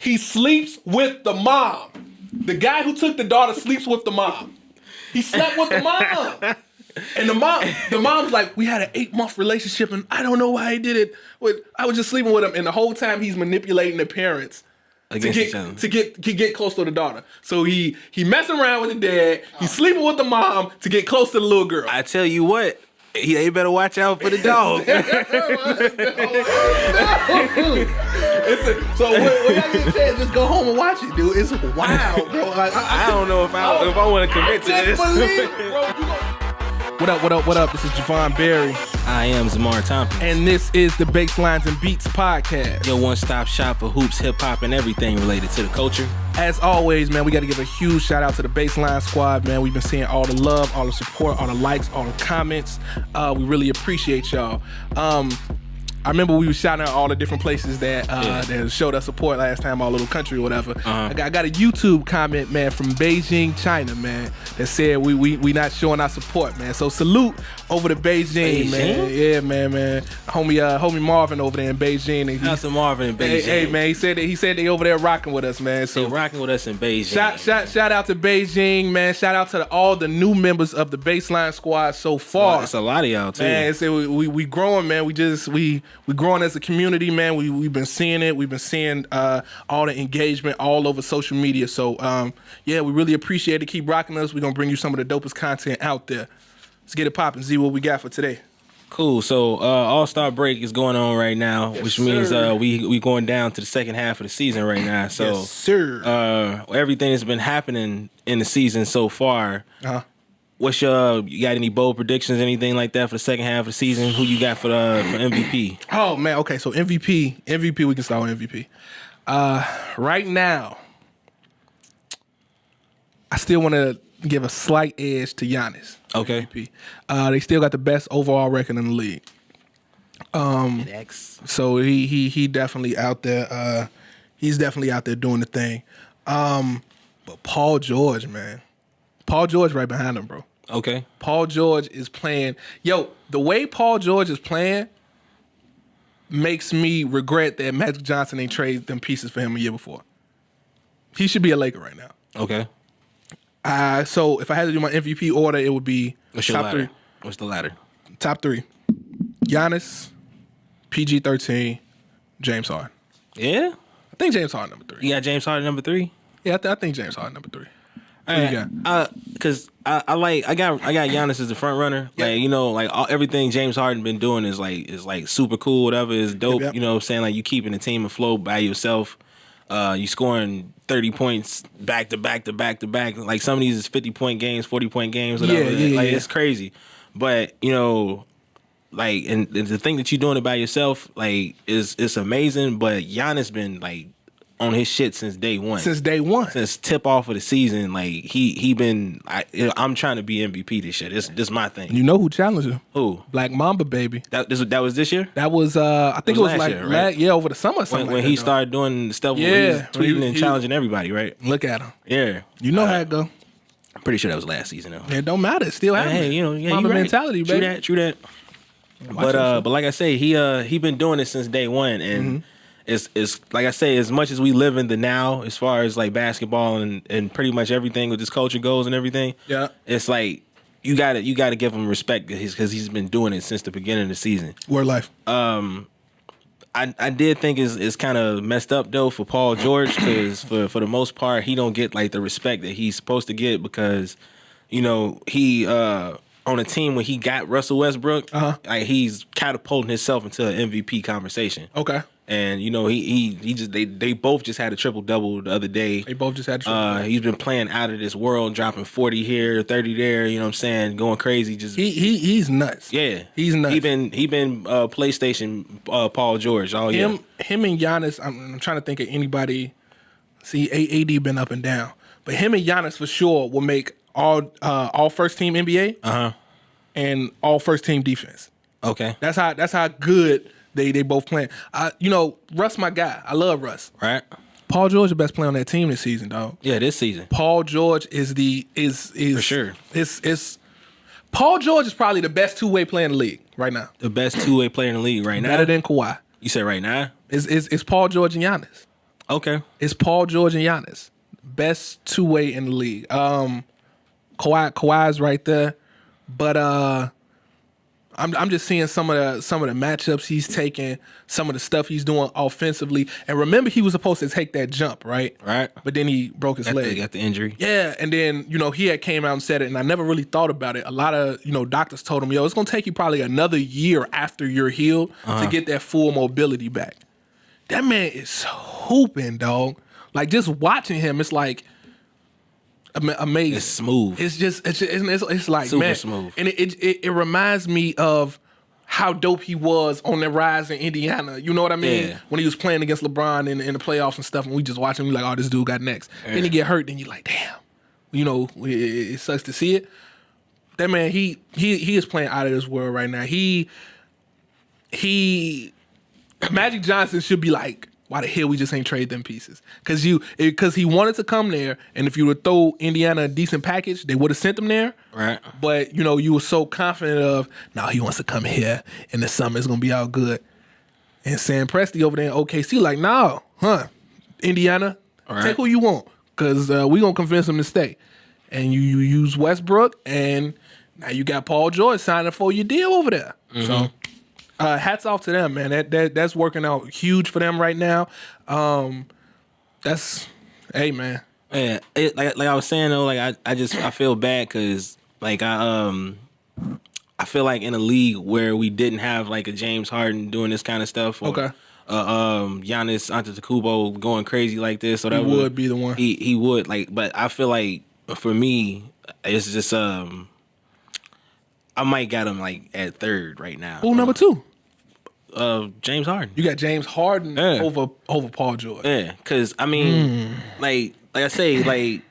He sleeps with the mom. The guy who took the daughter sleeps with the mom. He slept with the mom. And the mom's like, we had an 8-month relationship and I don't know why he did it. I was just sleeping with him, and the whole time he's manipulating the parents to get close to the daughter. So he messing around with the dad, he's sleeping with the mom to get close to the little girl. I tell you what, they better watch out for the dog. So what y'all need to say is just go home and watch it, dude. It's wild, bro. Like, I don't know if I want to commit to this. What up? This is Javon Berry. I am Zamar Tompkins. And this is the Baselines and Beats podcast. Your one-stop shop for hoops, hip-hop, and everything related to the culture. As always, man, we got to give a huge shout out to the Baseline squad, man. We've been seeing all the love, all the support, all the likes, all the comments. We really appreciate y'all. I remember we were shouting out all the different places that showed us support last time, all little country or whatever. I got a YouTube comment, man, from Beijing, China, man, that said we not showing our support, man. So salute over to Beijing, man. Yeah, man. Homie Marvin over there in Beijing. That's Marvin in Beijing. Hey, man, he said they over there rocking with us, man. So they rocking with us in Beijing. Shout out to Beijing, man. Shout out to all the new members of the Baseline squad so far. It's a lot of y'all too. Man, we growing, man. We growing as a community, man. We've been seeing it. We've been seeing all the engagement all over social media. So we really appreciate it. Keep rocking us. We're gonna bring you some of the dopest content out there. Let's get it popping. Z, what we got for today? Cool. So All-Star break is going on right now, which means we going down to the second half of the season right now. So yes, sir. Everything that's been happening in the season so far. What's you got any bold predictions, anything like that for the second half of the season? Who you got for MVP? Oh man, okay. So MVP, we can start with MVP. Right now, I still want to give a slight edge to Giannis. Okay. MVP. They still got the best overall record in the league. So he definitely out there. He's definitely out there doing the thing. But Paul George, man. Paul George right behind him, bro. Okay. Paul George is playing. Yo, the way Paul George is playing makes me regret that Magic Johnson ain't traded them pieces for him a year before. He should be a Laker right now. Okay. So if I had to do my MVP order, it would be top three. What's the ladder? Top three. Giannis, PG-13, James Harden. Yeah? I think James Harden number 3. You got James Harden number 3? Yeah, I think James Harden number 3. What you got? Because I got Giannis as the front runner. Yeah. Like everything James Harden been doing is like super cool. Whatever is dope. Yep. You know what I'm saying? Like you keeping the team afloat by yourself. You scoring 30 points back to back to back to back. Like some of these is 50-point games, 40-point games, whatever. It's crazy. But and the thing that you're doing it by yourself, like it's amazing. But Giannis been like on his shit since day one. Since tip off of the season, like he been. I'm trying to be MVP this year. This my thing. You know who challenged him? Who? Black Mamba, baby. That was this year. That was I think it was last like year, right? over the summer. When he started doing stuff, where he was tweeting and challenging everybody, right? Look at him. Yeah, you know how it go. I'm pretty sure that was last season though. It don't matter. It's still happening. Hey, Mamba right. mentality, baby. True that. But like I say, he been doing it since day one, and it's like I say, as much as we live in the now, as far as like basketball and pretty much everything with this culture goes and everything. Yeah, it's like you got to give him respect because he's been doing it since the beginning of the season. Word life. I did think it's kind of messed up though for Paul George because for the most part he don't get like the respect that he's supposed to get because he on a team when he got Russell Westbrook, like he's catapulting himself into an MVP conversation. Okay. And they both just had a triple double the other day. They both just had a triple double. He's been playing out of this world, dropping 40 here, 30 there. You know what I'm saying? Going crazy. Just he's nuts. Yeah, he's nuts. He been PlayStation Paul George all year. Him and Giannis. I'm trying to think of anybody. See, AD been up and down, but him and Giannis for sure will make all first team NBA. And all first team defense. Okay, that's how good. They both playing. Russ, my guy. I love Russ. Right. Paul George, the best player on that team this season, dog. Yeah, this season. Paul George is for sure. Paul George is probably the best two-way player in the league right now. The best two-way player in the league right now. Better than Kawhi. You said right now? It's Paul George and Giannis. Okay. It's Paul George and Giannis. Best two-way in the league. Kawhi's right there. But I'm just seeing some of the matchups he's taking, some of the stuff he's doing offensively. And remember, he was supposed to take that jump, right? Right. But then he broke his leg. Got the injury. Yeah, and then, he had came out and said it, and I never really thought about it. A lot of, doctors told him, it's going to take you probably another year after you're healed to get that full mobility back. That man is hooping, dog. Like, just watching him, it's like amazing. It's smooth. It's like, super man, smooth. And it reminds me of how dope he was on the rise in Indiana. You know what I mean? Yeah. When he was playing against LeBron in the playoffs and stuff, and we just watch him, we like, oh, this dude got next. Yeah. Then he get hurt, then you're like, damn. It sucks to see it. That man, he is playing out of this world right now. He Magic Johnson should be like, why the hell we just ain't trade them pieces? Because he wanted to come there, and if you would throw Indiana a decent package, they would have sent him there. Right. But, you were so confident of, no, he wants to come here in the summer. It's going to be all good. And Sam Presti over there in OKC like, no, Indiana, take who you want, because we going to convince him to stay. And you use Westbrook, and now you got Paul George signing a 4-year deal over there. Mm-hmm. So hats off to them, man. That's working out huge for them right now. Hey, man. Yeah, like I was saying though, like I feel bad because like I feel like in a league where we didn't have like a James Harden doing this kind of stuff, or, Giannis Antetokounmpo going crazy like this, or whatever. He would be the one. He would, like, but I feel like for me, it's just I might got him like at third right now. Who number 2? James Harden. You got James Harden over Paul George. Yeah, because I mean, like I say, like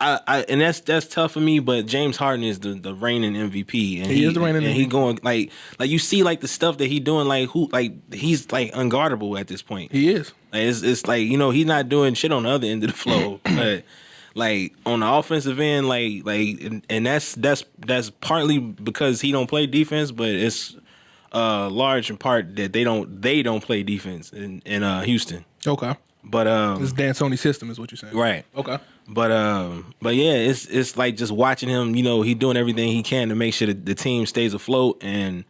I and that's tough for me. But James Harden is the reigning MVP, and he is the reigning MVP. And he going like you see like the stuff that he doing, he's like unguardable at this point. He is. Like, it's like he's not doing shit on the other end of the floor, but like on the offensive end, and that's partly because he don't play defense, but it's large in part that they don't play defense in Houston. Okay. But this D'Antoni system is what you're saying. Right. Okay. But yeah, it's like just watching him, he doing everything he can to make sure that the team stays afloat, and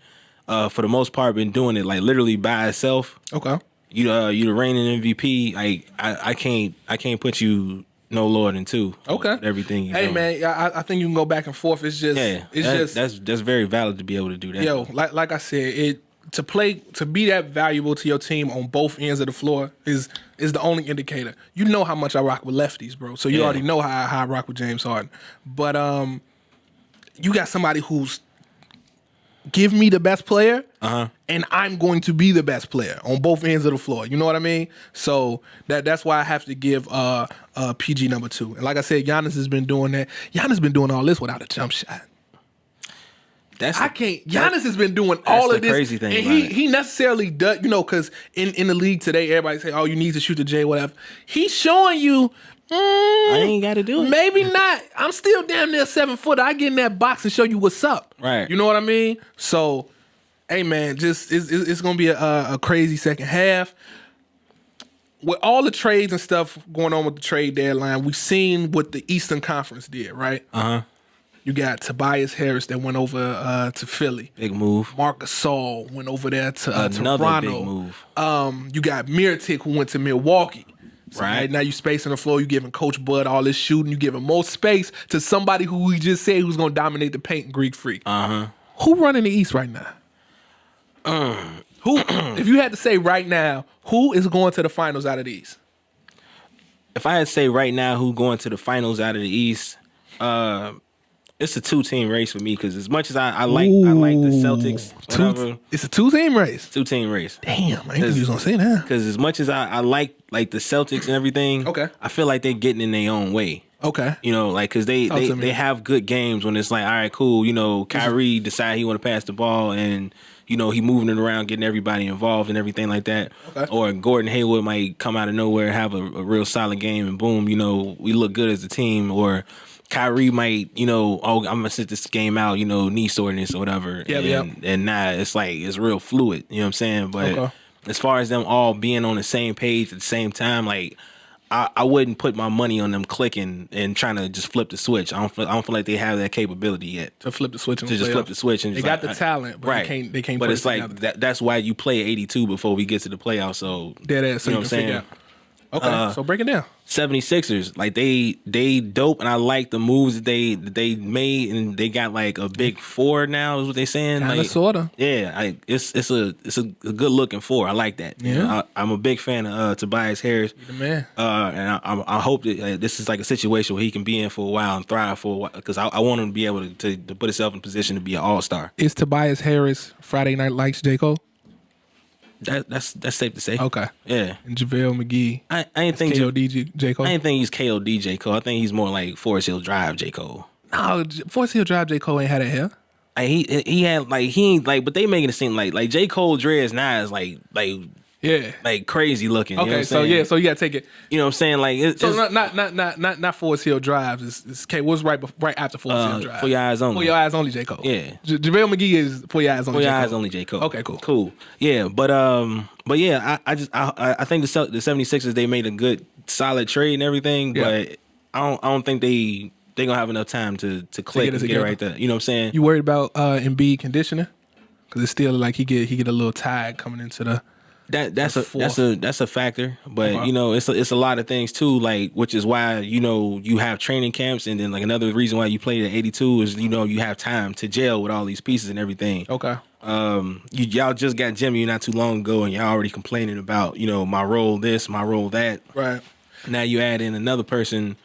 for the most part been doing it like literally by itself. Okay. You the reigning MVP. I can't put you no lower than 2. Okay. Everything you doing. Man, I think you can go back and forth. It's just that's very valid to be able to do that. Yo, like I said, to be that valuable to your team on both ends of the floor is the only indicator. You know how much I rock with lefties, bro. So you already know how I rock with James Harden. But you got somebody who's give me the best player, and I'm going to be the best player on both ends of the floor. You know what I mean? So that's why I have to give PG number 2. And like I said, Giannis has been doing that. Giannis been doing all this without a jump shot. Giannis has been doing all of this. Crazy thing, and he necessarily does, because in the league today, everybody say, "Oh, you need to shoot the J, whatever." He's showing you. I ain't got to do it. Maybe not. I'm still damn near 7 foot. I get in that box and show you what's up. Right. You know what I mean? So, hey man, just it's gonna be a crazy second half. With all the trades and stuff going on with the trade deadline, we've seen what the Eastern Conference did, right? You got Tobias Harris that went over to Philly. Big move. Marc Gasol went over there to Another Toronto. Big move. You got Mirotic who went to Milwaukee. So right now you spacing the floor. You giving Coach Bud all this shooting. You giving more space to somebody who we just said who's going to dominate the paint and Greek Freak. Who running the East right now? Who? If you had to say right now, who is going to the finals out of the East? If I had to say right now who going to the finals out of the East, it's a 2-team race for me, because as much as I like the Celtics, it's a 2-team race. 2-team race. Damn, I didn't think you was gonna say that. Because as much as I like the Celtics and everything, I feel like they're getting in their own way. Okay. Because they have good games when it's like, all right, cool. Kyrie decide he want to pass the ball, and he moving it around, getting everybody involved and everything like that. Okay. Or Gordon Hayward might come out of nowhere, have a real solid game, and boom, we look good as a team. Or Kyrie might, I'm gonna sit this game out, knee soreness or whatever. And now it's like it's real fluid. You know what I'm saying? But as far as them all being on the same page at the same time, like I wouldn't put my money on them clicking and trying to just flip the switch. I don't feel like they have that capability yet to flip the switch. To just flip the switch and they got the talent, but right. They can't. But put it's it like together. that's why you play 82 before we get to the playoffs. So dead ass. So you know what I'm saying? Okay, so break it down. 76ers, like they dope, and I like the moves that they made, and they got like a big four now. Is what they saying? Kinda, like, sorta. Yeah, it's a good looking four. I like that. Yeah, you know, I'm a big fan of Tobias Harris. You're the man. And I hope that this is like a situation where he can be in for a while and thrive for a while, because I want him to be able to put himself in position to be an all-star. Is Tobias Harris Friday Night Lights J. Cole? That's safe to say. Okay. Yeah. And JaVale McGee. I ain't think KOD J. Cole. I ain't think he's KOD J. Cole. I think he's more like Forest Hill Drive J. Cole. No, Forest Hill Drive J. Cole ain't had that hair. Like he had like he ain't like, but they making it seem like J. Cole dreads now is like crazy looking. Okay, you know what I'm so saying? so you gotta take it. You know what I'm saying? Like So not Forest Hill Drive. It's K. What's right after Forest Hill Drive? For Your Eyes Only. For Your Eyes Only J. Cole. Yeah. JaVale McGee is For Your Eyes Only. For Your J. Cole. Eyes Only J. Cole. Okay, cool. Yeah, but yeah, I think the 76ers, they made a good solid trade and everything, but I don't think they gonna have enough time to click and get right there. You know what I'm saying? You worried about Embiid conditioning? Because it's still like he get a little tired coming into the. That's a factor, but you know it's a lot of things too, like, which is why you have training camps, and then like another reason why you played at 82 is you have time to gel with all these pieces and everything. Okay. Y'all just got Jimmy not too long ago, and y'all already complaining about my role this, my role that. Right. Now you add in another person,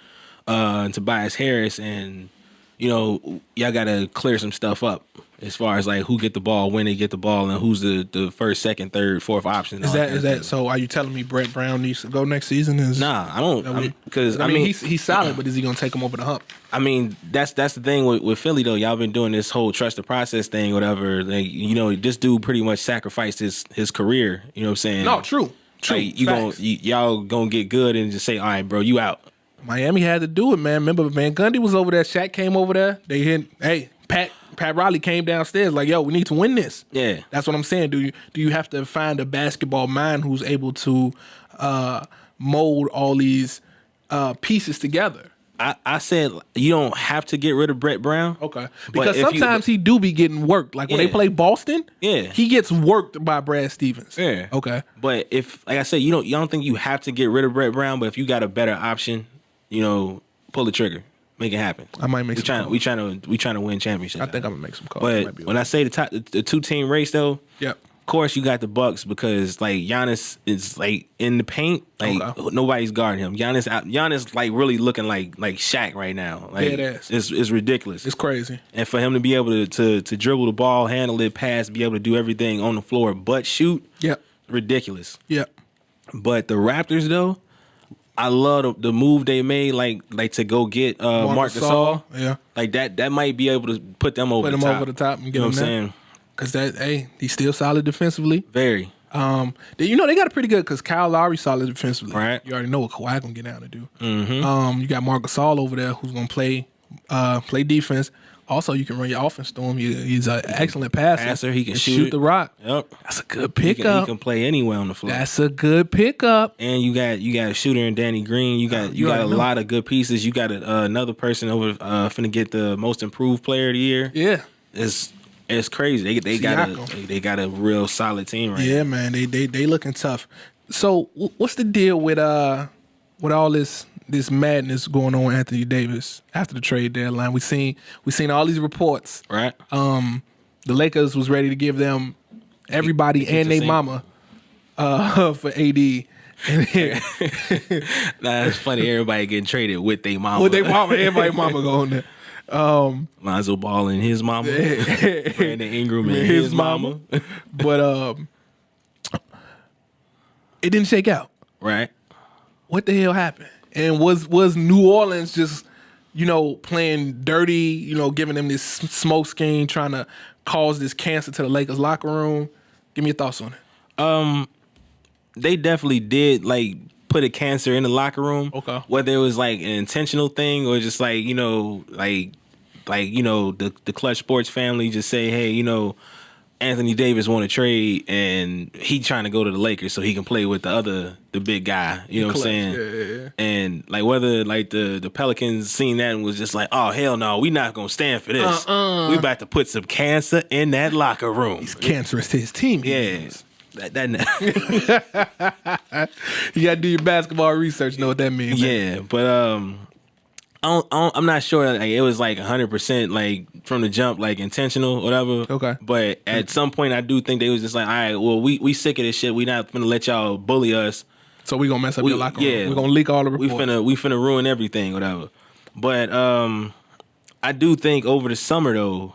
Tobias Harris, and y'all got to clear some stuff up as far as like who get the ball, when they get the ball, and who's the first, second, third, fourth option. Is that so? Are you telling me Brett Brown needs to go next season? Nah, I don't. Because I mean he's solid, but is he gonna take him over the hump? I mean that's the thing with Philly though. Y'all been doing this whole trust the process thing, whatever. Like, this dude pretty much sacrificed his career. You know what I'm saying? No, true. Like, y'all gonna get good and just say, all right, bro, you out. Miami had to do it, man. Remember, Van Gundy was over there. Shaq came over there. They hit. Hey, Pat Riley came downstairs like, yo, we need to win this. Yeah, that's what I'm saying. Do you have to find a basketball mind who's able to mold all these pieces together? I said you don't have to get rid of Brett Brown. Okay. Because sometimes he do be getting worked. Like when they play Boston, he gets worked by Brad Stevens. Yeah. Okay. But if, like I said, you don't think you have to get rid of Brett Brown, but if you got a better option, pull the trigger. Make it happen. I might make some calls. We trying to win championships. I think I'm gonna make some calls. But when I say the 2-team race though, yep. Of course you got the Bucks, because like Giannis is like in the paint, like nobody's guarding him. Giannis like really looking like Shaq right now. Like it's ridiculous. It's crazy. And for him to be able to dribble the ball, handle it, pass, be able to do everything on the floor but shoot, ridiculous. Yep. But the Raptors though, I love the move they made, like to go get Marc Gasol. Yeah, like that might be able to put them over the top. Over the top and get what I'm saying? Because he's still solid defensively. Very. They got it pretty good because Kyle Lowry's solid defensively. Right. You already know what Kawhi gonna get down to do. Mm-hmm. You got Marc Gasol over there who's gonna play defense. Also, you can run your offense through him. He's an excellent passer. He can shoot the rock. Yep. That's a good pickup. He can play anywhere on the floor. That's a good pickup. And you got a shooter in Danny Green. You got a lot of good pieces. You got another person over finna get the most improved player of the year. Yeah. It's crazy. They got a real solid team right now. Yeah, man. They looking tough. So what's the deal with all this madness going on with Anthony Davis after the trade deadline? We seen all these reports. Right. The Lakers was ready to give them everybody and their mama for AD. Nah, it's funny. Everybody getting traded with their mama. With their mama, everybody mama going there. Lonzo Ball and his mama. Brandon Ingram and his mama. But it didn't shake out. Right. What the hell happened? And was New Orleans just, playing dirty, giving them this smoke scheme, trying to cause this cancer to the Lakers locker room? Give me your thoughts on it. They definitely did put a cancer in the locker room. Okay. Whether it was like an intentional thing or just the Clutch Sports family just say, hey, Anthony Davis want to trade, and he trying to go to the Lakers so he can play with the big guy. You know what I'm saying? Yeah. And like whether like the Pelicans seen that and was just like, oh hell no, we not gonna stand for this. We about to put some cancer in that locker room. He's cancerous to his team. Yeah. That you gotta do your basketball research. Know what that means? Yeah, but I'm not sure. Like it was like 100% like from the jump, like intentional, whatever. Okay. But at some point, I do think they was just like, all right, well, we sick of this shit. We not gonna let y'all bully us. So we gonna mess up your locker room. Yeah, we gonna leak all the reports. We finna ruin everything, whatever. But I do think over the summer though,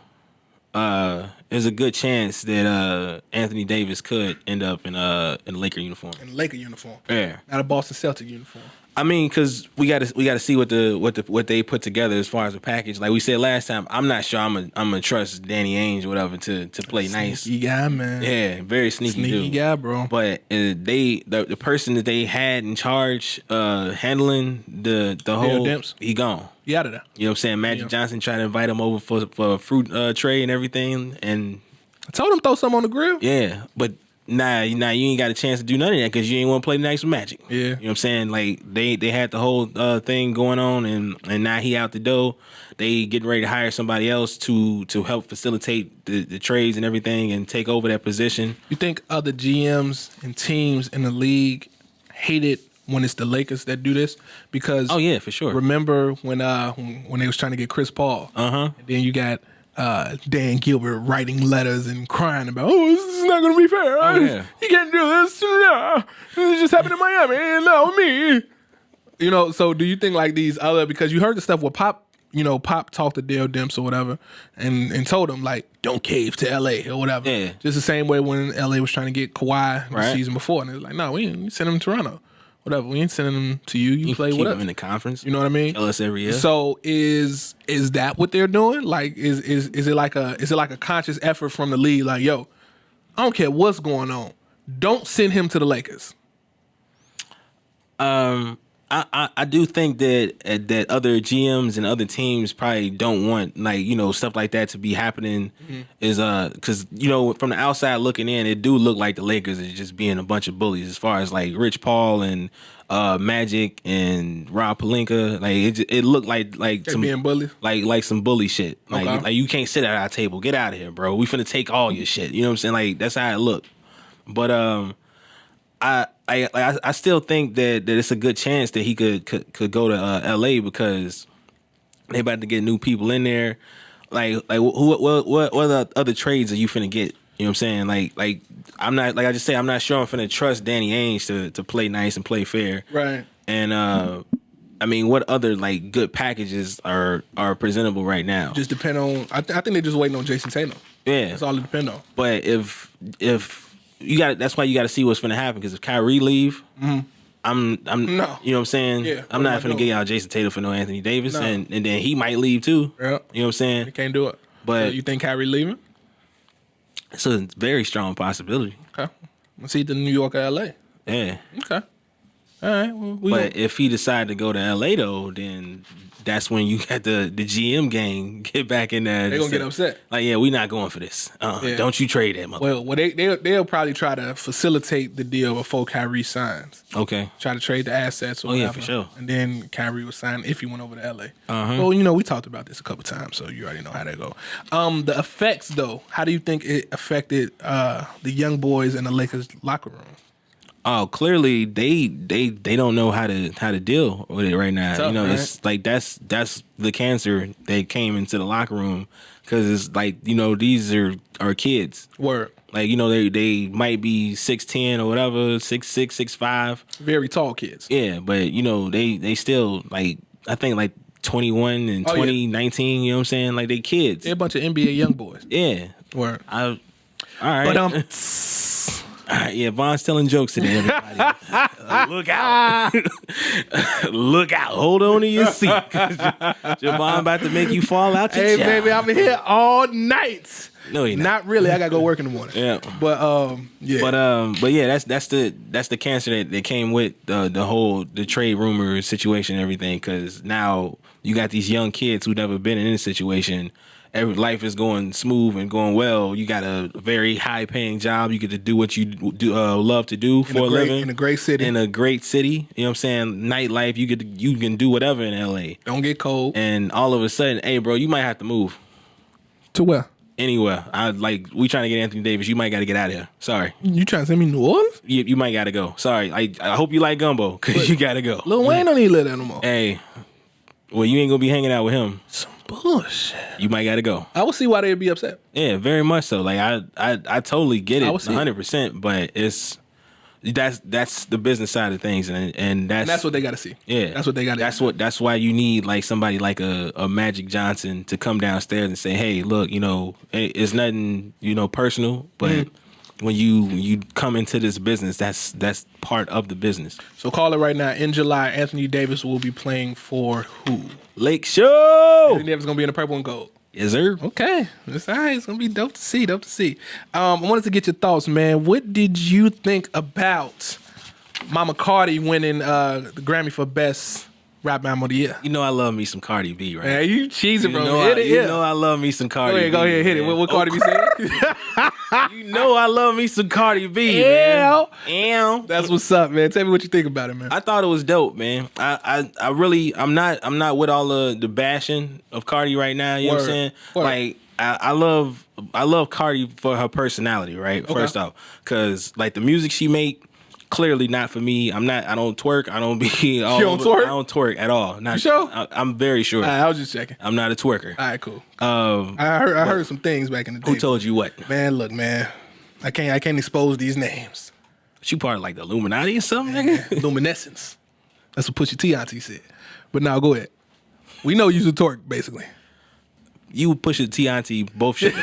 there's a good chance that Anthony Davis could end up in a Laker uniform. In a Laker uniform. Yeah. Not a Boston Celtic uniform. I mean, because we got to see what they put together as far as the package. Like we said last time, I'm not sure I'm gonna trust Danny Ainge or whatever to play nice. Sneaky guy, man. Yeah, very sneaky dude. Guy, bro. But the person that they had in charge handling the whole Demps. he gone. He out of there. You know what I'm saying? Magic Johnson tried to invite him over for a fruit tray and everything, and I told him throw some on the grill. yeah, but. Nah, you ain't got a chance to do none of that because you ain't want to play nice with Magic. Yeah. You know what I'm saying? Like, they had the whole thing going on, and now he out the door. They getting ready to hire somebody else to help facilitate the trades and everything and take over that position. You think other GMs and teams in the league hate it when it's the Lakers that do this? Because Oh, yeah, for sure. remember when they was trying to get Chris Paul? Uh-huh. And then you got Dan Gilbert writing letters and crying about, this is not going to be fair. Yeah. You can't do this. No. This just happened in Miami. No, me. You know, so do you think like these other, because you heard the stuff with Pop, Pop talked to Dale Demps or whatever and told him like, don't cave to LA or whatever. Yeah. Just the same way when LA was trying to get Kawhi the season before. And it was like, no, we ain't send him to Toronto. Whatever, we ain't sending them to you. You play keep with us. them in the conference. You know what I mean? Kill us every year. So is that what they're doing? Like, is it like a conscious effort from the league? Like, yo, I don't care what's going on. Don't send him to the Lakers. I do think that other GMs and other teams probably don't want stuff like that to be happening. Is because from the outside looking in, it do look like the Lakers is just being a bunch of bullies as far as like Rich Paul and Magic and Rob Pelinka. Like it looked like some being bullies, like some bully shit. Like Okay. like you can't sit at our table. Get out of here, bro. We finna take all your shit. You know what I'm saying? Like that's how it looked. But I still think that it's a good chance that he could go to LA because they about to get new people in there. Like what other trades are you finna get? You know what I'm saying? Like I'm not, like I just say, I'm not sure I'm finna trust Danny Ainge to play nice and play fair. right? And I mean, what other like good packages are presentable right now? Just depend on. I think they're just waiting on Jason Tatum. Yeah, That's all it depends on. but if you got, that's why you got to see what's going to happen. Because if Kyrie leave, I'm No. you know what I'm saying? Yeah, I'm what not am I going to doing? get y'all Jason Tatum for no Anthony Davis, No. and then he might leave too. Yeah. You know what I'm saying? They can't do it. But- So you think Kyrie leaving? It's a very strong possibility. Okay. Let's either New York or LA. Yeah, Okay. All right. Well, but if he decided to go to LA though, then that's when you got the GM gang get back in there. They gonna get upset. Like, yeah, we not going for this. Yeah. Don't you trade that mother. Well, they'll probably try to facilitate the deal before Kyrie signs. Okay. Try to trade the assets or Oh, yeah, whatever. for sure. And then Kyrie would sign if he went over to LA. Uh-huh. Well, we talked about this a couple times, so you already know how that go. The effects, though, how do you think it affected the young boys in the Lakers locker room? Oh, clearly they don't know how to deal with it right now. Tough, It's like that's the cancer that came into the locker room because it's like these are kids. Word. Like they might be 6'10" or whatever, 6'6", 6'5". Very tall kids. Yeah, but they still like I think like 21 and 20, 19. You know what I'm saying? Like they kids. They're a bunch of NBA young boys. Yeah. Word. All right. But All right, yeah, Von's telling jokes today, everybody. Look out. Look out. Hold on to your seat. Javon about to make you fall out your hey, chair. baby, I'm here all night. No, you're not. Not really. I gotta go work in the morning. Yeah. But yeah. But yeah, that's the cancer that came with the trade rumor situation and everything. Because now you got these young kids who never been in this situation, life is going smooth and going well. You got a very high paying job. You get to do what you love to do for a living in a great city. In a great city, you know what I'm saying? Nightlife, you can do whatever in LA. Don't get cold. And all of a sudden, hey, bro, you might have to move to where? Anywhere. We trying to get Anthony Davis. You might got to get out of here. Sorry. You trying to send me New Orleans? You might got to go. Sorry. I hope you like gumbo because you got to go. Lil Wayne don't even live there no more. Hey, well, you ain't gonna be hanging out with him. Some bullshit. You might got to go. I will see why they'd be upset. Yeah, very much so. Like I totally get it, 100%. But that's the business side of things, and that's what they got to see. Yeah, that's what they got. That's why you need like somebody like a Magic Johnson to come downstairs and say, hey, look, it's nothing personal, but when you come into this business, that's part of the business. So call it right now. In July, Anthony Davis will be playing for who? Lake Show. Anthony Davis is gonna be in the purple and gold. Yes, sir. Okay, that's all right. It's gonna be dope to see. I wanted to get your thoughts, man. What did you think about Mama Cardi winning the Grammy for Best Rap Album of the Year? You know I love me some Cardi B, right? Man, you cheesing, bro. You know I love me some Cardi B. Go ahead, hit it. What Cardi B said? You know I love me some Cardi B, man. Yeah. That's what's up, man. Tell me what you think about it, man. I thought it was dope, man. I really, I'm not with all the bashing of Cardi right now. You know what I'm saying? Like I love Cardi for her personality, right? Okay. First off, because like the music she make. Clearly not for me. I don't twerk. I don't be all You don't twerk? I don't twerk at all. Not, you sure? I'm very sure. I was just checking. I'm not a twerker. All right, cool. I heard some things back in the day. Who told you what? Man, look, man. I can't expose these names. But you part of like the Illuminati or something, nigga? Luminescence. That's what Pusha T auntie said. But now go ahead. We know you should twerk, basically. You push a T auntie both shit.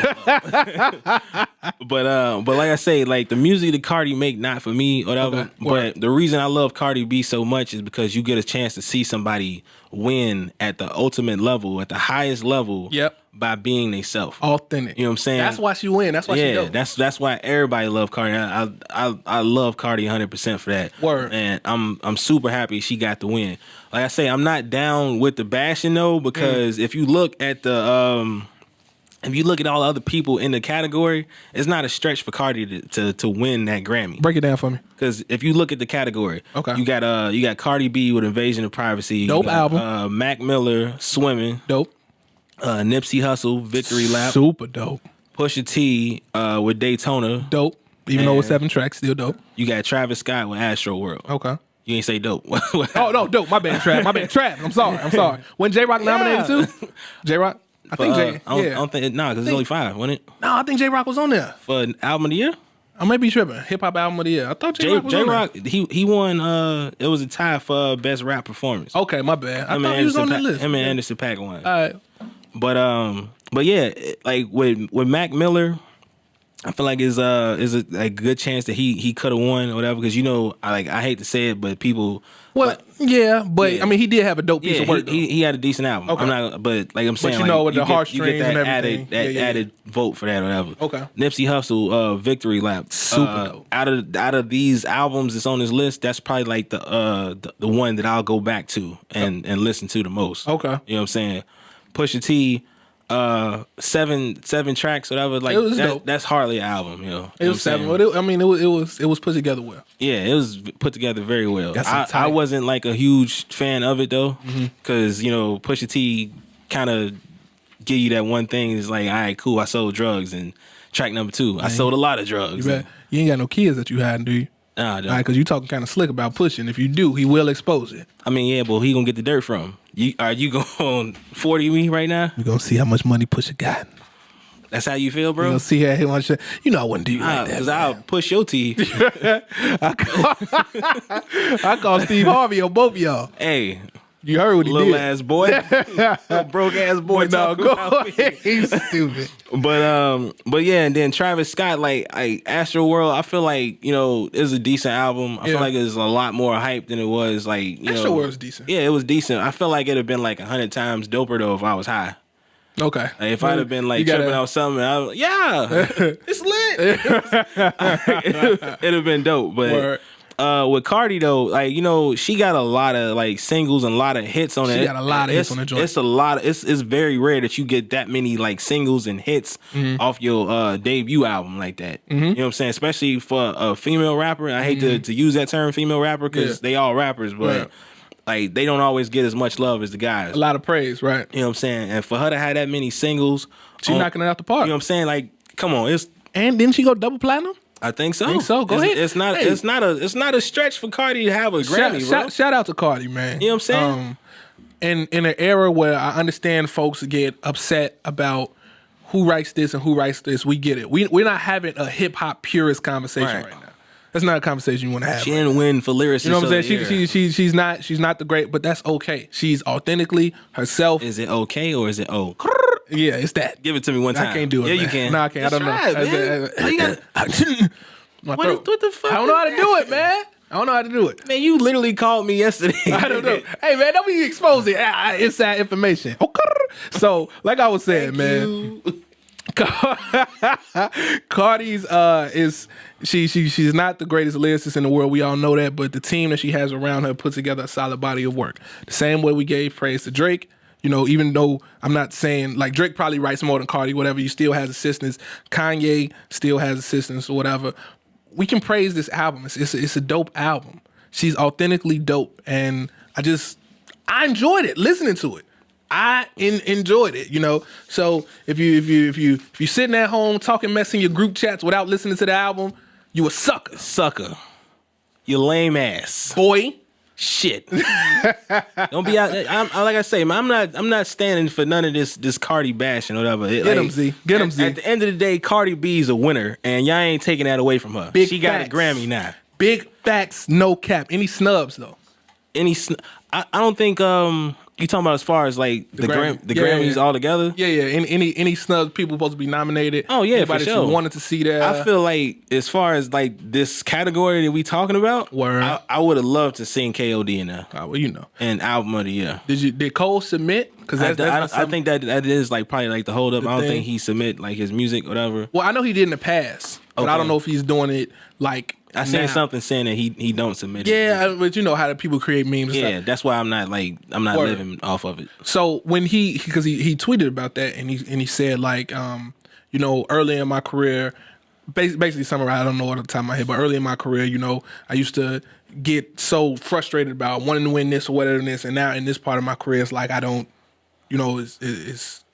But like I say, like the music that Cardi make not for me, whatever. Okay. But the reason I love Cardi B so much is because you get a chance to see somebody win at the ultimate level, at the highest level. Yep. By being themselves. Authentic. You know what I'm saying? That's why she win. That's why she dope. That's why everybody love Cardi. I love Cardi 100% for that. Word. And I'm super happy she got the win. Like I say, I'm not down with the bashing though, because if you look at the if you look at all the other people in the category, it's not a stretch for Cardi to win that Grammy. Break it down for me. Because if you look at the category, okay, you got Cardi B with Invasion of Privacy. Dope got, album. Mac Miller, Swimming. Dope. Nipsey Hussle, Victory Lap. Super dope. Pusha T with Daytona. Dope. Even though it's 7 tracks, still dope. You got Travis Scott with Astro World. Okay. You ain't say dope. Oh, no, dope. My bad, Trav. I'm sorry. When J-Rock nominated too? J-Rock? I think I don't think, because it's only 5, wasn't it? No, I think J-Rock was on there. For an album of the year? I may be tripping. Hip-hop album of the year. I thought J-Rock was on there. He won, it was a tie for best rap performance. Okay, my bad. I thought he was on the list. Him and Anderson .Paak won. All right. But yeah, like with Mac Miller, I feel like is a good chance that he could have won or whatever, because I hate to say it, but people. Well, yeah, but I mean, he did have a dope piece of work. He had a decent album. Okay. But like I'm saying, with the heartstrings and everything, added vote for that or whatever. Okay. Nipsey Hussle, Victory Lap, super dope. Out of these albums that's on this list, that's probably like the one that I'll go back to and listen to the most. Okay. You know what I'm saying? Pusha T. 7 tracks, whatever. Like dope. That's hardly an album, It was 7. But it was put together well. Yeah, it was put together very well. I wasn't like a huge fan of it though, because Pusha T kind of give you that one thing. It's like, all right, cool. I sold drugs, and track number 2, I sold a lot of drugs. You ain't got no kids that you hiding, do you? Nah, I don't. Because you talking kind of slick about pushing. If you do, he will expose it. I mean, yeah, but he gonna get the dirt from. Are you going 40 me right now? We gonna see how much money Pusha got. That's how you feel, bro? We gonna see how much. I wouldn't do you like that. Because I'll push your teeth. I call Steve Harvey on both of y'all. Hey. You heard what he little did. Ass boy. Little broke ass boy. No, go ahead. He's stupid. But yeah, and then Travis Scott, like Astro World, I feel like, it's a decent album. I feel like it's a lot more hype than it was like, Astro World's decent. Yeah, it was decent. I feel like it'd have been like 100 times doper though if I was high. Okay. Like if I'd have been like tripping out something, it's lit. It'd have been dope. But with Cardi though, like, you know, she got a lot of like singles and a lot of hits on it. She got a lot of hits on the joint. It's a lot of, it's very rare that you get that many like singles and hits off your debut album like that. You know what I'm saying? Especially for a female rapper. I hate to use that term female rapper because they all rappers, but like they don't always get as much love as the guys. A lot of praise, right? You know what I'm saying? And for her to have that many singles, she knocking it out the park. You know what I'm saying? Like, come on, and didn't she go double platinum? I think so. Go ahead. It's not a stretch for Cardi to have a Grammy, bro. Shout out to Cardi, man. You know what I'm saying? In an era where I understand folks get upset about who writes this and who writes this, we get it. We're not having a hip hop purist conversation right now. That's not a conversation you want to have. She didn't win for lyricist. You know what I'm saying? She's not the great, but that's okay. She's authentically herself. Is it okay or is it Okurrr? Yeah, it's that. Give it to me one time. I can't do it. Yeah, man. you can. No, I can't. Just I don't know. What the fuck? I don't know how to do it, man. I don't know how to do it. Man, you literally called me yesterday. I don't know. Hey, man, don't be exposing inside information. Okurrr. So, like I was saying, man. Cardi's she's not the greatest lyricist in the world. We all know that, but the team that she has around her puts together a solid body of work. The same way we gave praise to Drake. You know, even though I'm not saying like Drake probably writes more than Cardi, whatever, you still has assistants. Kanye still has assistants or whatever. We can praise this album. It's a dope album. She's authentically dope, and I enjoyed it listening to it. I enjoyed it, you know. So if you sitting at home talking mess in your group chats without listening to the album, you a sucker. Sucker. You lame ass. Boy. Shit. Don't be out. Like I say, man, I'm not standing for none of this Cardi bashing or whatever. Get him, Z. Get him, Z. At the end of the day, Cardi B's a winner, and y'all ain't taking that away from her. She got a Grammy now. Big facts, no cap. Any snubs though? I don't think you talking about as far as like the Grammys all together? Yeah. Any snubs people supposed to be nominated? Oh yeah, anybody for sure. You wanted to see that? I feel like as far as like this category that we talking about, I would have loved to seen KOD in there. Well, you know, and album of the year. Did Cole submit? Because I think that is like probably like the hold up. I don't think he submit like his music, whatever. Well, I know he did in the past, but I don't know if he's doing it like. I seen something saying that he don't submit it. Yeah, but you know how the people create memes. Yeah, that's why I'm not living off of it. So when he tweeted about that and he said like you know, early in my career, basically summarize, I don't know what at the time of my head, but early in my career, you know, I used to get so frustrated about wanting to win this or whatever this, and now in this part of my career, it's like I don't, you know,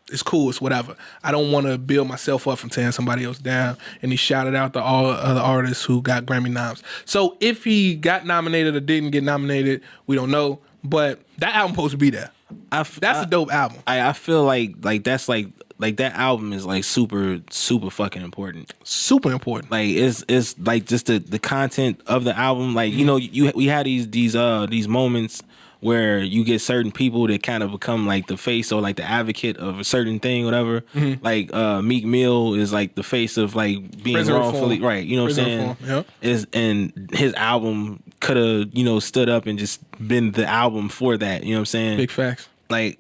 it's cool, it's whatever. I don't want to build myself up from tearing somebody else down. And he shouted out to all other artists who got Grammy noms. So if he got nominated or didn't get nominated, we don't know. But that album supposed to be there. That's a dope album. I feel like that's like that album is like super fucking important. Super important. Like it's like just the content of the album. Like you know we had these moments where you get certain people that kind of become like the face or like the advocate of a certain thing, whatever. Like Meek Mill is like the face of like being wrongfully right. You know what I'm saying? Yeah. And his album could have, you know, stood up and just been the album for that. You know what I'm saying? Big facts. Like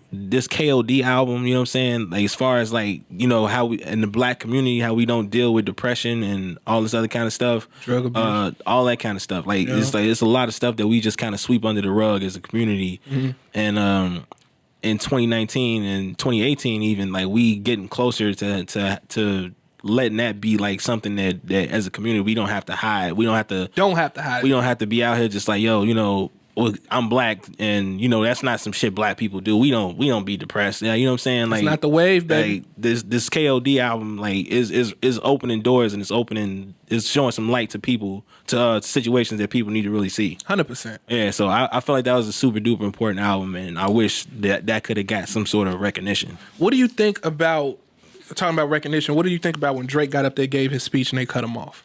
this KOD album, you know what I'm saying? Like as far as like, you know, how we in the black community, how we don't deal with depression and all this other kind of stuff. Drug abuse. All that kind of stuff. Like it's a lot of stuff that we just kind of sweep under the rug as a community. And in 2019 and 2018 even, like we getting closer to letting that be like something that as a community we don't have to hide. We don't have to hide. We don't have to be out here just like, yo, you know, well, I'm black, and you know that's not some shit black people do. We don't be depressed. Yeah, you know what I'm saying? Like it's not the wave, baby. Like, this KOD album like is opening doors and it's showing some light to people to situations that people need to really see. 100%. Yeah, so I feel like that was a super duper important album, and I wish that could have got some sort of recognition. What do you think about talking about recognition? What do you think about when Drake got up there, gave his speech, and they cut him off?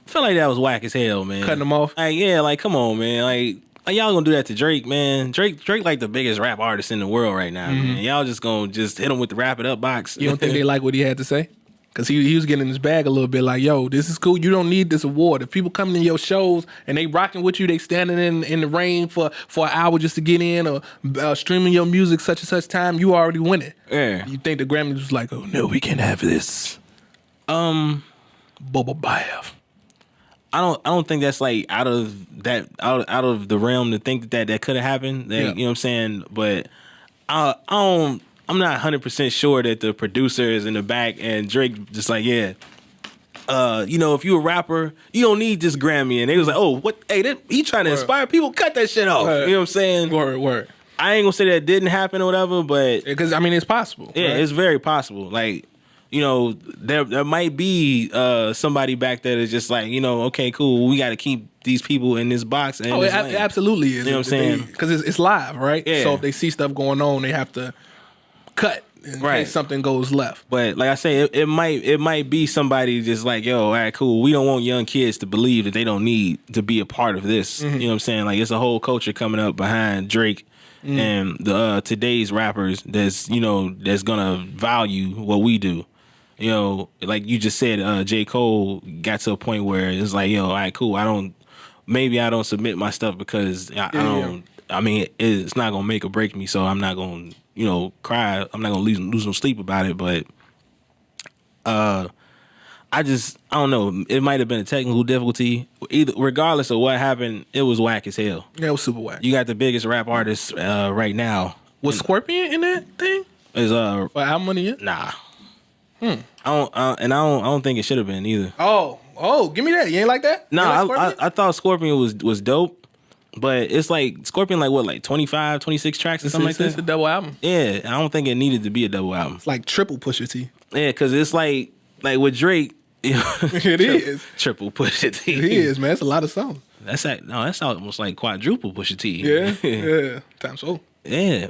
I feel like that was whack as hell, man. Cutting him off? Like yeah, like come on, man, like y'all gonna do that to Drake, man. Drake like the biggest rap artist in the world right now, man. Y'all just gonna hit him with the wrap it up box. You don't think they like what he had to say? Because he was getting in his bag a little bit like, yo, this is cool. You don't need this award. If people coming to your shows and they rocking with you, they standing in the rain for an hour just to get in or streaming your music such and such time, you already winning. Yeah. You think the Grammys was like, oh, no, we can't have this. Bubba Bath. I don't think that's like out of the realm to think that could have happened. That, you know what I'm saying? But I'm not 100% sure that the producer is in the back and Drake just like, yeah. If you're a rapper, you don't need this Grammy. And they was like, oh, what? Hey, he trying to inspire people. Cut that shit off. You know what I'm saying? Word. I ain't gonna say that didn't happen or whatever, but because I mean it's possible. Yeah, right? It's very possible. Like, there might be somebody back there that's just like, okay, cool. We got to keep these people in this box. And it absolutely is. You know what I'm saying? Because it's live, right? Yeah. So if they see stuff going on, they have to cut. In case something goes left. But like I say, it might be somebody just like, yo, all right, cool. We don't want young kids to believe that they don't need to be a part of this. Mm-hmm. You know what I'm saying? Like, it's a whole culture coming up behind Drake and the today's rappers that's gonna value what we do. Like you just said, J. Cole got to a point where it's like, yo, all right, cool. I don't submit my stuff because I don't. I mean, it's not gonna make or break me, so I'm not gonna, cry. I'm not gonna lose no sleep about it. But I don't know. It might have been a technical difficulty. Regardless of what happened, it was whack as hell. Yeah, it was super whack. You got the biggest rap artist right now. Was Scorpion in that thing? Is for album of the year? Nah. I don't think it should have been either. Oh, give me that. You ain't like that? No, I thought Scorpion was dope. But it's like Scorpion, like 25, 26 tracks or something like that. It's a double album. Yeah, I don't think it needed to be a double album. It's like triple Pusha T. Yeah, because it's like with Drake. It is triple Pusha T. It is, man. It's a lot of songs. That's almost like quadruple Pusha T. Yeah. Times so. Yeah,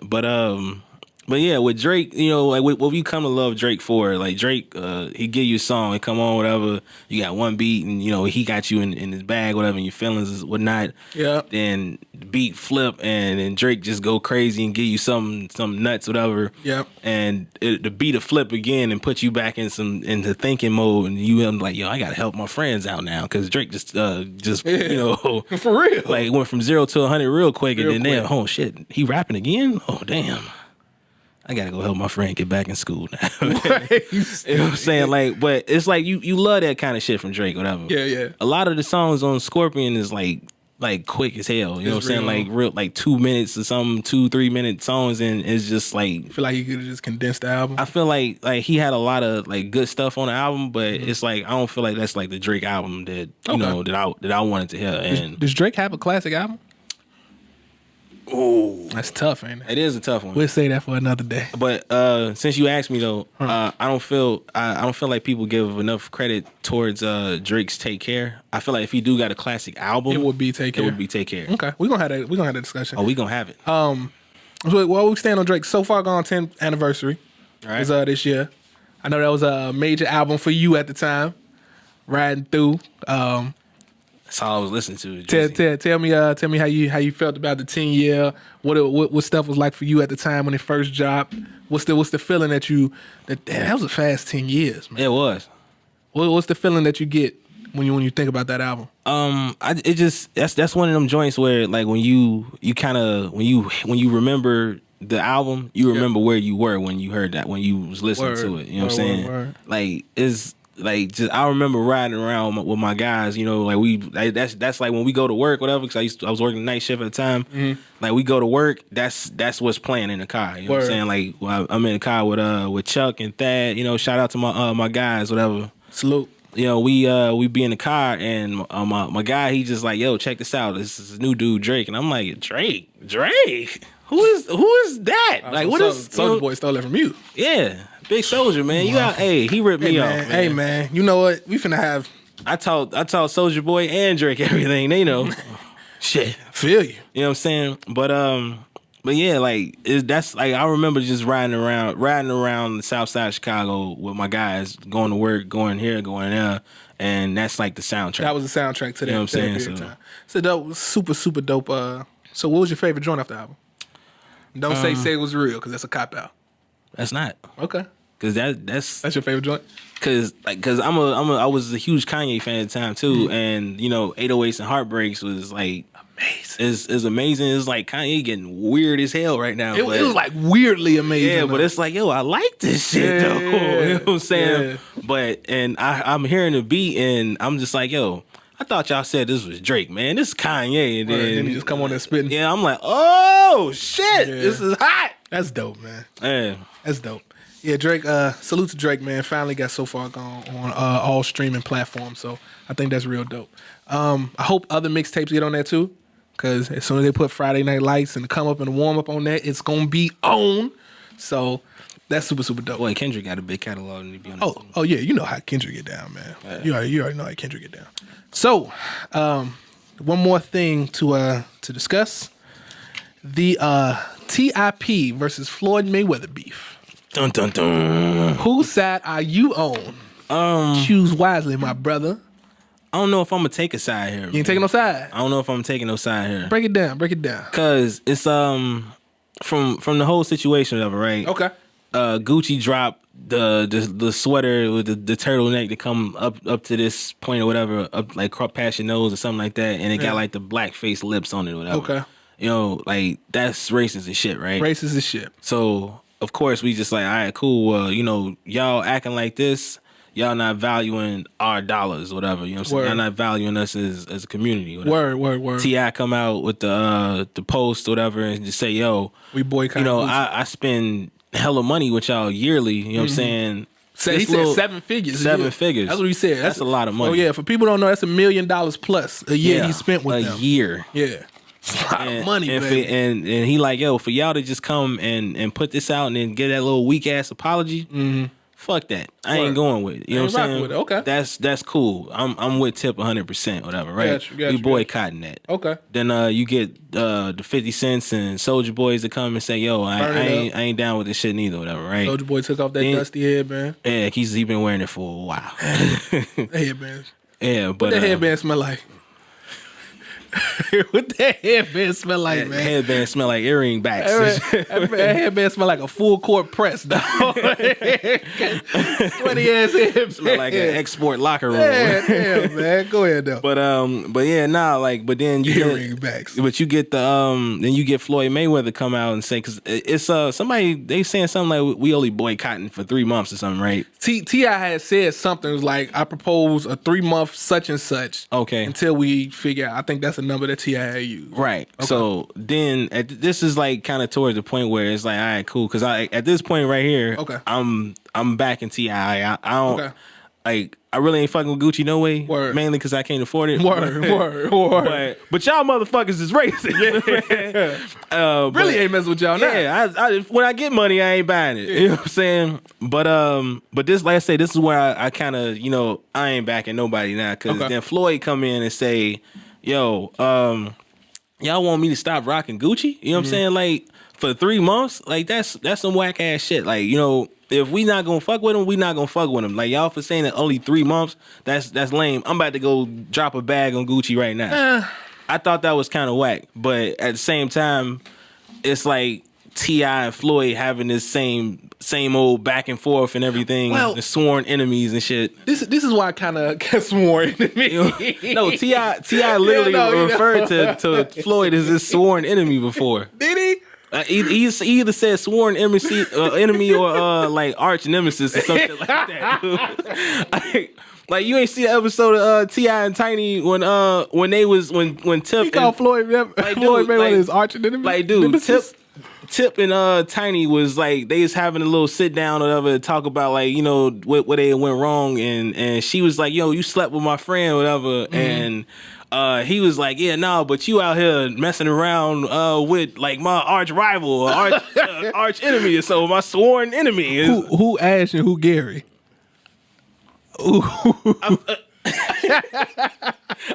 but yeah, with Drake, like what we come to love Drake for, like Drake, he give you a song and come on, whatever. You got one beat and, he got you in his bag, whatever, and your feelings is whatnot. Yeah. Then beat flip and then Drake just go crazy and give you some nuts, whatever. Yeah. And the beat a flip again and put you back into thinking mode, and you like, yo, I gotta help my friends out now because Drake just for real, like went from 0 to 100 real quick, and then oh shit, he rapping again? Oh damn. I gotta go help my friend get back in school now. You know what I'm saying? Like, but it's like you love that kind of shit from Drake, whatever. Yeah. A lot of the songs on Scorpion is like quick as hell. You know what I'm saying? Like real 2 minutes or something, 2-3 minute songs, and it's just like I feel like you could have just condensed the album. I feel like he had a lot of like good stuff on the album, but it's like I don't feel like that's like the Drake album that that I wanted to hear. And does Drake have a classic album? Oh, that's tough, ain't it? It is a tough one. We'll say that for another day. But since you asked me though, I don't feel like people give enough credit towards Drake's Take Care. I feel like if he do got a classic album, it would be Take Care. Okay, we're gonna have that discussion. Oh, we gonna have it. So we stand on Drake. So Far Gone 10th anniversary is this year. I know that was a major album for you at the time. Riding through. That's all I was listening to. Tell me how you felt about the 10-year. What stuff was like for you at the time when it first dropped. What's the feeling that was a fast 10 years, man. It was. What's the feeling that you get when you think about that album? That's one of them joints where like when you remember the album, you remember where you were when you heard that, when you was listening to it. You know what I'm saying? Word. Like it's. Like just, I remember riding around with my guys, that's like when we go to work, whatever. Because I was working night shift at the time. Mm-hmm. Like we go to work, that's what's playing in the car. You know what I'm saying? Like I'm in the car with Chuck and Thad. Shout out to my guys, whatever. Salute. We be in the car and my guy, he just like, yo, check this out. This is a new dude, Drake, and I'm like, Drake. Who is that? Like, what is Soulja Boy stole it from you? Yeah. Big Soldier, man. He ripped me off, man. Hey, man. You know what? We finna have... I taught Soulja Boy and Drake everything. They know. Shit. Feel you. You know what I'm saying? But yeah, like, that's like, I remember just riding around the south side of Chicago with my guys, going to work, going here, going there, and that's like the soundtrack. That was the soundtrack to that. You know what I'm saying? Time. So dope, super dope. So what was your favorite joint off the album? Don't say it was real, because that's a cop out. That's not. Okay. Cause that's your favorite joint. Cause I was a huge Kanye fan at the time too, and 808s and Heartbreaks was like amazing. It's amazing. It's like Kanye getting weird as hell right now. It was like weirdly amazing. Yeah, but it's like, yo, I like this shit though. You know what I'm saying? Yeah. But I'm hearing the beat and I'm just like, yo, I thought y'all said this was Drake, man. This is Kanye. And then he just come on there spitting. Yeah, I'm like, oh, shit. This is hot. That's dope, man. Yeah. That's dope. Yeah, Drake, salute to Drake, man. Finally got so far gone on all streaming platforms. So I think that's real dope. I hope other mixtapes get on there too. Because as soon as they put Friday Night Lights and the come up and the warm up on that, it's going to be on. So that's super, super dope. Boy, Kendrick got a big catalog. To be honest. Oh, yeah. You know how Kendrick get down, man. Yeah. You already know how Kendrick get down. So, one more thing to discuss. The TIP versus Floyd Mayweather beef. Dun, dun, dun. Whose side are you on? Choose wisely, my brother. I don't know if I'm gonna take a side here. You ain't taking no side? I don't know if I'm taking no side here. Break it down. Cause it's from the whole situation of it, right? Okay. Gucci dropped the sweater with the turtleneck to come up to this point or whatever, up like past your nose or something like that, and it got like the blackface lips on it or whatever. Okay. You know, like that's racist as shit, right? Racist as shit. So of course we just like, all right, cool. Well, you know, y'all acting like this. Y'all not valuing our dollars, whatever. You know what I'm saying? Y'all not valuing us as a community. Whatever. Word. T.I. come out with the post, whatever, and just say, yo, we boycott. You know, I spend hella money with y'all yearly. You know what I'm saying? So he said 7 figures. 7 figures. That's what he said. That's a lot of money. Oh, yeah. For people who don't know, that's $1 million plus a year he spent with them. A year. Yeah. It's a lot of money, and baby. And he like, yo, for y'all to just come and put this out and then get that little weak-ass apology, fuck that. I ain't going with it. You know what I'm saying? With it. Okay. That's cool. I'm with Tip 100%, whatever, right? Got we you. boycotting that. Okay. Then you get the 50 Cents and Soulja Boys to come and say, yo, I ain't down with this shit neither, whatever, right? Soulja Boy took off that dusty headband. Yeah, he been wearing it for a while. Headband. Yeah, but what the headband smell like? What that headband smell like, that man? Headband smell like earring backs. That headband smell like a full court press, dog. Sweaty ass headband. Smell like an export locker room. Damn, man. Go ahead though. But yeah, nah, like, but then you earring backs. But you get then you get Floyd Mayweather come out and say, because it's somebody, they saying something like we only boycotting for 3 months or something, right? T.I. had said something, it was like, I propose a 3-month such and such. Okay. Until we figure out. I think that's a number that T.I. had used. Right. Okay. So then this is like kind of towards the point where it's like, all right, cool. Because at this point right here, I'm backing T.I. I don't like. I really ain't fucking with Gucci no way. Word. Mainly because I can't afford it. Word. But y'all motherfuckers is racist. Really ain't messing with y'all now. Yeah, when I get money, I ain't buying it. You know what I'm saying? But this, like I say, this is where I kind of, you know, I ain't backing nobody now. Because then Floyd come in and say, yo, y'all want me to stop rocking Gucci? You know what I'm saying? Like, for 3 months? Like, that's some whack ass shit. Like, you know, if we not gonna fuck with him, we not gonna fuck with him. Like, y'all for saying that only 3 months, that's lame. I'm about to go drop a bag on Gucci right now. I thought that was kind of whack. But at the same time, it's like T.I. and Floyd having this same old back and forth and everything. Well, the sworn enemies and shit. This is why I kind of get sworn enemy. No, T.I. literally referred to Floyd as his sworn enemy before. Did he? He either said sworn enemy or like arch nemesis or something like that. Like you ain't see the episode of T.I. and Tiny when Tip he called Floyd Mayweather his arch enemy. Like, dude, Tip and Tiny was like, they was having a little sit down or whatever to talk about, like, you know, what they went wrong, and she was like, yo, you slept with my friend or whatever, and he was like, yeah, no, but you out here messing around with like my arch rival or arch enemy or so, my sworn enemy. Who Ash and who Gary?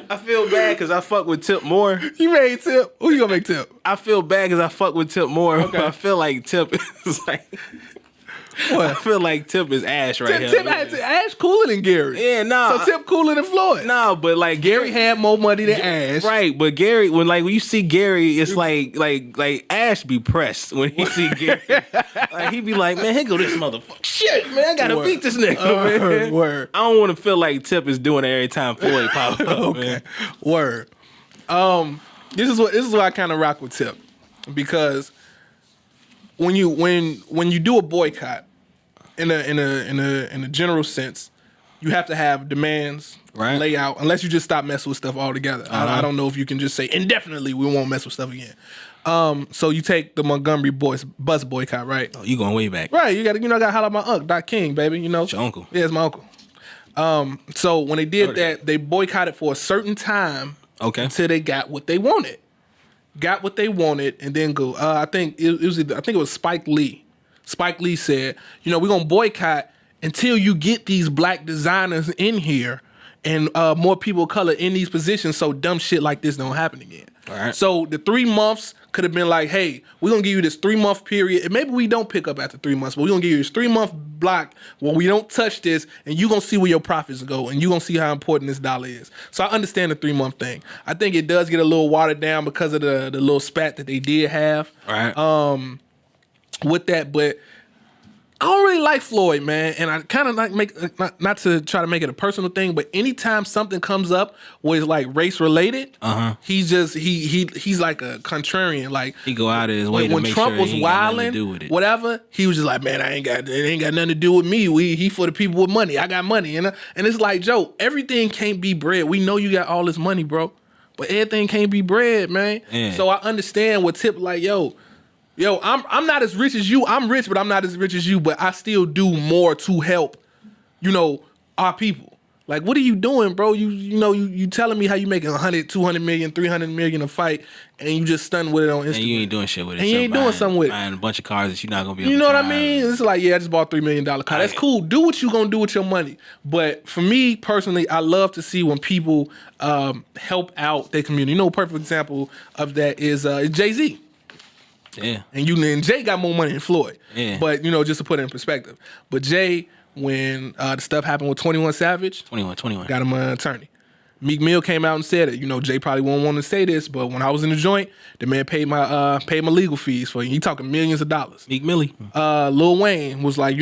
I feel bad because I fuck with Tip more. You made Tip? Who you gonna make Tip? I feel bad because I fuck with Tip more. Okay. I feel like Tip is like... What? I feel like Tip is Ash right here. Ash cooler than Gary. Yeah, nah. So Tip cooler than Floyd. Nah, but like Gary had more money than Ash. Right, but Gary, when you see Gary, it's like Ash be pressed when he see Gary. Like he be like, man, here go this motherfucker. Shit, man, I gotta beat this nigga. Man. Word. I don't want to feel like Tip is doing it every time Floyd pop up. Okay. Man. Word. This is why I kind of rock with Tip, because when you do a boycott in a general sense, you have to have demands, layout, unless you just stop messing with stuff altogether. I don't know if you can just say indefinitely we won't mess with stuff again. So you take the Montgomery bus boycott, right? Oh, you going way back. Right. You got to holler at my uncle, Doc King, baby. You know. It's your uncle. Yeah, it's my uncle. So when they did that, they boycotted for a certain time until they got what they wanted. And then go. I think it was Spike Lee. Spike Lee said, we're going to boycott until you get these black designers in here and more people of color in these positions so dumb shit like this don't happen again. All right. So the 3 months could have been like, hey, we're going to give you this 3-month period. And maybe we don't pick up after 3 months, but we're going to give you this 3-month block where we don't touch this, and you're going to see where your profits go, and you're going to see how important this dollar is. So I understand the 3-month thing. I think it does get a little watered down because of the little spat that they did have. All right. With that, but I don't really like Floyd, man, and I kind of like not to try to make it a personal thing, but anytime something comes up where it's like race related, he's just he's like a contrarian. Like he go out of his way to make Trump sure was he wilding, whatever, he was just like, man, it ain't got nothing to do with me. He for the people with money. I got money, and it's like, Joe, everything can't be bread. We know you got all this money, bro, but everything can't be bread, man. Yeah. So I understand what Tip like, yo, I'm not as rich as you. I'm rich, but I'm not as rich as you. But I still do more to help, our people. Like, what are you doing, bro? You telling me how you making 100, 200 million, 300 million a fight, and you just stunned with it on Instagram. And you ain't doing shit with it. And you ain't doing something with it. Buying a bunch of cars that you're not gonna be able to You know drive. what I mean? It's like, I just bought a $3 million car. That's cool. Do what you gonna do with your money. But for me personally, I love to see when people help out their community. A perfect example of that is Jay-Z. Yeah. And Jay got more money than Floyd. Yeah. But, just to put it in perspective. But Jay, when the stuff happened with 21 Savage, 21. got him an attorney. Meek Mill came out and said it. Jay probably won't want to say this, but when I was in the joint, the man paid my legal fees for you. He talking millions of dollars. Meek Millie. Lil Wayne was like,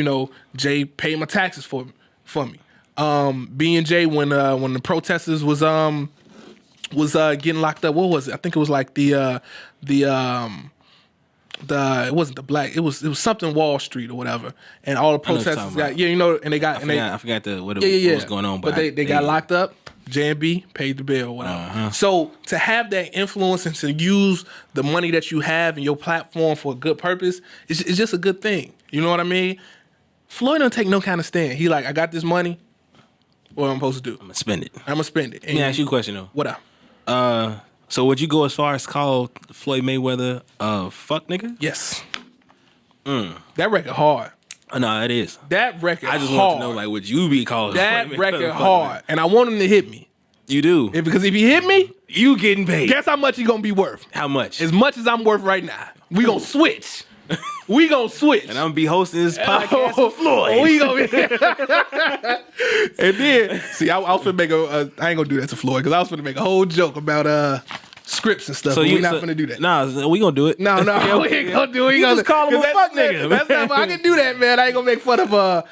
Jay paid my taxes for me. B&J when the protesters was getting locked up. What was it? I think it was like it wasn't the black. It was something Wall Street or whatever, and all the protesters got and they got I forgot what was going on, but they got locked up. J&B paid the bill or whatever. So to have that influence and to use the money that you have and your platform for a good purpose, it's just a good thing. You know what I mean? Floyd don't take no kind of stand. He like, I got this money. What am I supposed to do? I'm gonna spend it. Let me ask you a question though. What up? So would you go as far as call Floyd Mayweather a fuck nigga? Yes. That record hard. No, it is. That record hard. I just want to know, like, would you be called that record hard? And I want him to hit me. You do? Because if he hit me, you getting paid. Guess how much he gonna be worth? How much? As much as I'm worth right now. We gonna switch. We gonna switch. And I'm gonna be hosting this podcast with Floyd. We gonna be. And then, see, I was finna make I ain't gonna do that to Floyd because I was finna make a whole joke about scripts and stuff. So we're not finna do that. Nah, we gonna do it. No, we ain't gonna do it. You just call him a fuck nigga. That's not, I can do that, man. I ain't gonna make fun of the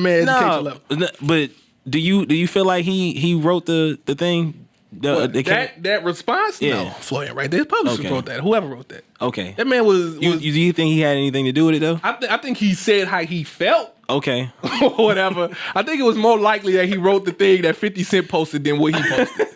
man's education level. But do you feel like he wrote the thing? That response? Yeah. No, Floyd right there. His publisher wrote that. Whoever wrote that. Okay. That man was. Do you think he had anything to do with it though? I think he said how he felt. Okay. Or whatever. I think it was more likely that he wrote the thing that 50 Cent posted than what he posted.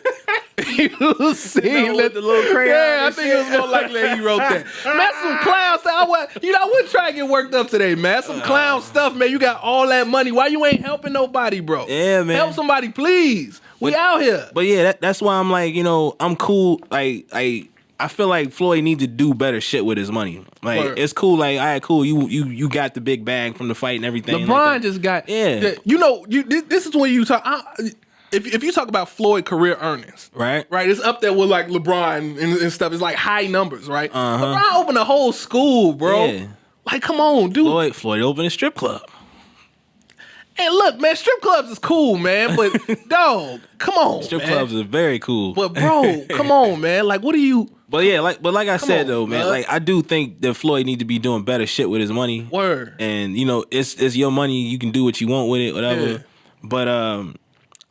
He was seeing the little crayon. Yeah, I think it was more likely that he wrote that. Man, some clown stuff. I wouldn't try to get worked up today, man. Some clown stuff, man. You got all that money. Why you ain't helping nobody, bro? Yeah, man. Help somebody, please. We out here. But yeah, that's why I'm like, I'm cool. Like, I feel like Floyd needs to do better shit with his money. Like, it's cool. Like, all right, cool. You got the big bag from the fight and everything. LeBron like just got. Yeah. This is when you talk. If you talk about Floyd career earnings, right, it's up there with like LeBron and stuff. It's like high numbers, right? LeBron opened a whole school, bro. Yeah. Like, come on, dude. Floyd opened a strip club. Hey, look, man, strip clubs is cool, man, but dog, come on, strip clubs are very cool. But bro, come on, man. Like, what are you? But yeah, like I said though, man, like I do think that Floyd need to be doing better shit with his money. Word. And it's your money. You can do what you want with it, whatever. Yeah. But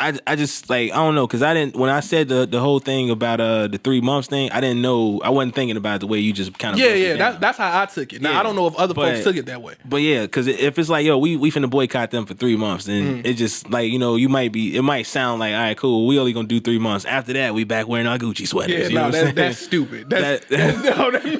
I just like I don't know because I didn't when I said the whole thing about the 3 months thing I didn't know I wasn't thinking about it the way you just kind of that's how I took it. Now I don't know if other folks took it that way. But yeah, because if it's like we finna boycott them for 3 months, then it just like it might sound like all right cool we only gonna do 3 months. After that we back wearing our Gucci sweaters. Yeah, that's stupid. That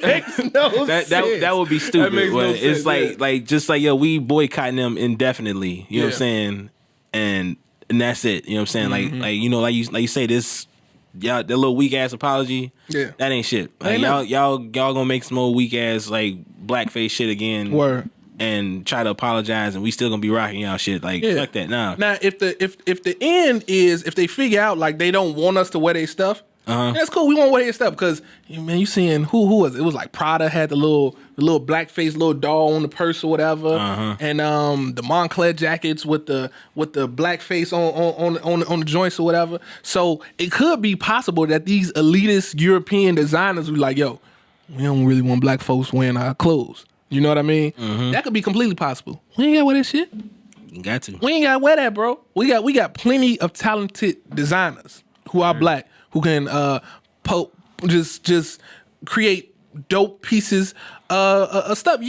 makes no sense. That would be stupid. No it's sense, like just like we boycotting them indefinitely. You know what I'm saying? And that's it. You know what I'm saying? Like you say this that little weak ass apology. Yeah. That ain't shit. Like, y'all gonna make some more weak ass like blackface shit again. Word. And try to apologize and we still gonna be rocking y'all shit. Like fuck that. Nah. Now if the end is if they figure out like they don't want us to wear their stuff, that's cool. We won't wear their stuff because man, you seeing who was it? It was like Prada had the little blackface little doll on the purse or whatever, and the Moncler jackets with the blackface on the joints or whatever. So it could be possible that these elitist European designers were like, yo, we don't really want black folks wearing our clothes. You know what I mean? That could be completely possible. We ain't gotta wear that shit. You got to. We ain't gotta wear that, bro. We got plenty of talented designers who are black who can just create dope pieces of stuff.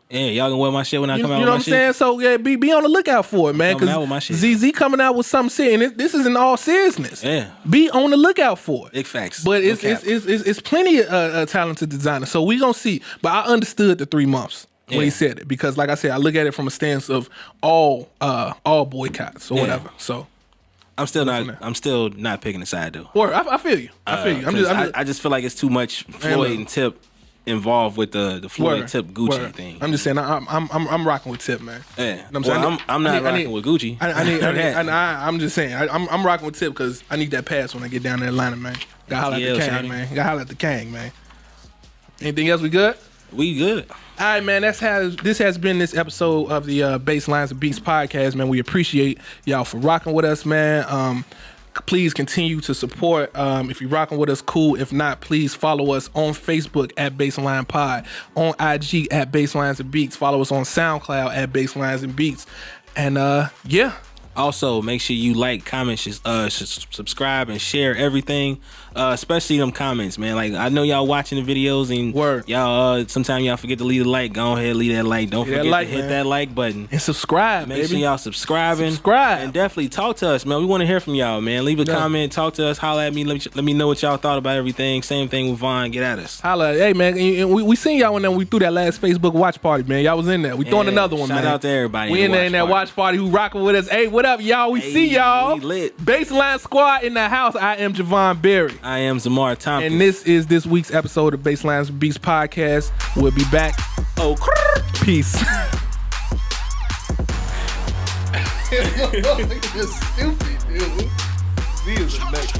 Yeah, y'all gonna wear my shit when I come out with my shit? You know what I'm saying? So yeah, be on the lookout for it, man. Because ZZ coming out with something serious. This is in all seriousness. Yeah. Be on the lookout for it. Big facts. But it's plenty of talented designers. So we gonna see. But I understood the 3 months when he said it. Because like I said, I look at it from a stance of all boycotts or whatever. So I'm still not picking a side though. Or I feel you. I feel you. I just feel like it's too much Floyd and Tip involved with the Floyd Tip Gucci thing. I'm just saying I'm rocking with Tip, man. Yeah. You know what I'm saying? I'm not rocking with Gucci. I'm just saying I'm rocking with Tip because I need that pass when I get down to Atlanta, man. Gotta holler at the Kang, man. Gotta holler at the Kang, man. Anything else? We good? We good. All right, man. This has been this episode of the Basslines and Beats podcast, man. We appreciate y'all for rocking with us, man. Please continue to support. If you're rocking with us, cool. If not, please follow us on Facebook at Bassline Pod, on IG at Basslines and Beats. Follow us on SoundCloud at Basslines and Beats. And yeah. Also, make sure you like, comment, subscribe, and share everything, especially them comments, man. Like, I know y'all watching the videos, and y'all sometimes y'all forget to leave a like. Go ahead, leave that like. Don't forget to hit that like button. And subscribe, Make sure y'all subscribing. And definitely talk to us, man. We want to hear from y'all, man. Leave a comment, talk to us, holla at me, let me know what y'all thought about everything. Same thing with Vaughn. Get at us. Holla. Hey, man, we seen y'all when we threw that last Facebook watch party, man. Y'all was in there. We throwing another one, man. Shout out to everybody. We in there in that watch party who rocking with us. Hey, what up, y'all? We see y'all. We lit. Bassline Squad in the house. I am Javon Berry. I am Zamar Thompson. And this is this week's episode of Basslines and Beats podcast. We'll be back. Okurrr. Peace. You're stupid, dude. He is a nut.